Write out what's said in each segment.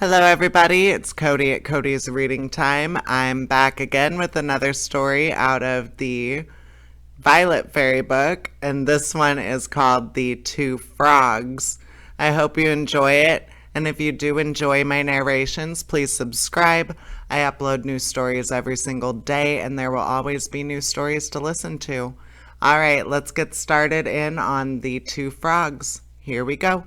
Hello, everybody. It's Cody at Cody's Reading Time. I'm back again with another story out of the Violet Fairy book, and this one is called The Two Frogs. I hope you enjoy it, and if you do enjoy my narrations, please subscribe. I upload new stories every single day, and there will always be new stories to listen to. All right, let's get started in on The Two Frogs. Here we go.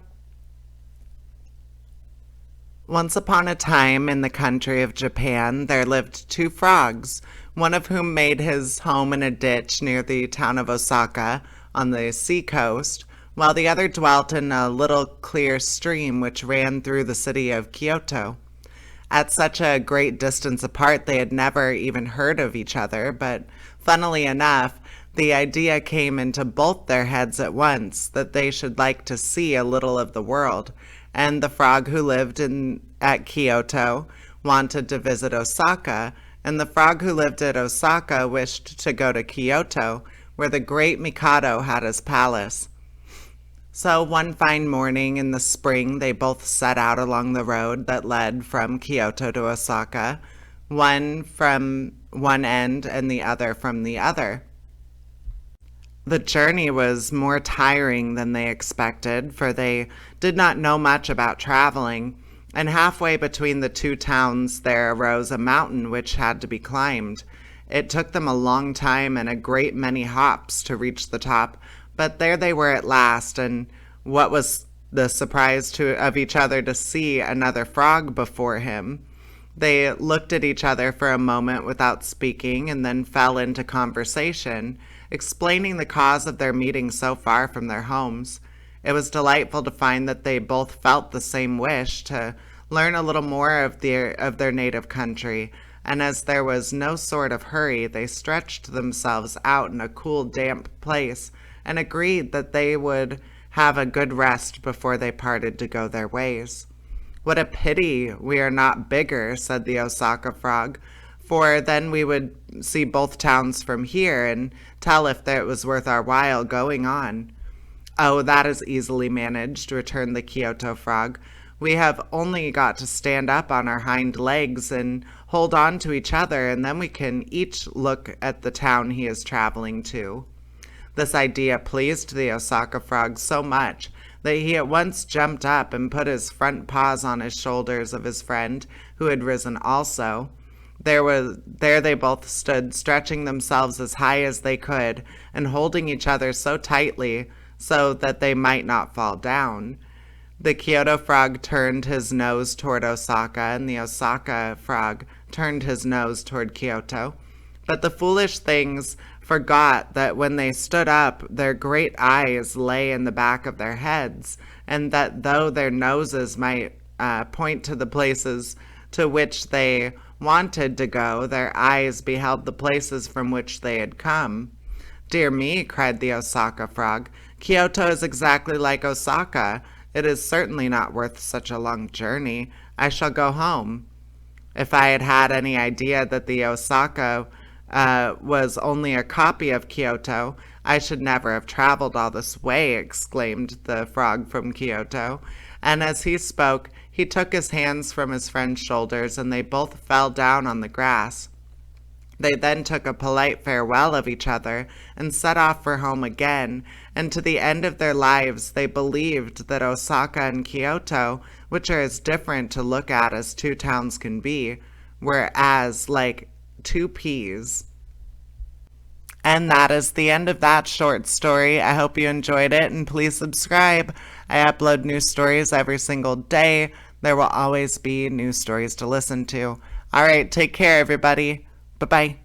Once upon a time in the country of Japan, there lived two frogs, one of whom made his home in a ditch near the town of Osaka on the seacoast, while the other dwelt in a little clear stream which ran through the city of Kyoto. At such a great distance apart, they had never even heard of each other, but funnily enough, the idea came into both their heads at once that they should like to see a little of the world, and the frog who lived at Kyoto wanted to visit Osaka, and the frog who lived at Osaka wished to go to Kyoto, where the great Mikado had his palace. So one fine morning in the spring, they both set out along the road that led from Kyoto to Osaka, one from one end and the other from the other. The journey was more tiring than they expected, for they did not know much about traveling, and halfway between the two towns there arose a mountain which had to be climbed. It took them a long time and a great many hops to reach the top, but there they were at last, and what was the surprise of each other to see another frog before him. They looked at each other for a moment without speaking, and then fell into conversation, explaining the cause of their meeting so far from their homes. It was delightful to find that they both felt the same wish to learn a little more of their native country, and as there was no sort of hurry, they stretched themselves out in a cool, damp place, and agreed that they would have a good rest before they parted to go their ways. "What a pity we are not bigger," said the Osaka frog, "for then we would see both towns from here and tell if it was worth our while going on." "Oh, that is easily managed," returned the Kyoto frog. "We have only got to stand up on our hind legs and hold on to each other, and then we can each look at the town he is traveling to." This idea pleased the Osaka frog so much that he at once jumped up and put his front paws on his shoulders of his friend, who had risen also. There they both stood, stretching themselves as high as they could, and holding each other so tightly so that they might not fall down. The Kyoto frog turned his nose toward Osaka, and the Osaka frog turned his nose toward Kyoto. But the foolish things forgot that when they stood up, their great eyes lay in the back of their heads, and that though their noses might point to the places to which they wanted to go, their eyes beheld the places from which they had come. "Dear me," cried the Osaka frog, "Kyoto is exactly like Osaka. It is certainly not worth such a long journey. I shall go home." "If I had had any idea that the Osaka was only a copy of Kyoto, I should never have traveled all this way," exclaimed the frog from Kyoto. And as he spoke, he took his hands from his friend's shoulders, and they both fell down on the grass. They then took a polite farewell of each other and set off for home again, and to the end of their lives they believed that Osaka and Kyoto, which are as different to look at as two towns can be, were as like two peas. And that is the end of that short story. I hope you enjoyed it, and please subscribe. I upload new stories every single day. There will always be new stories to listen to. All right, take care, everybody. Bye-bye.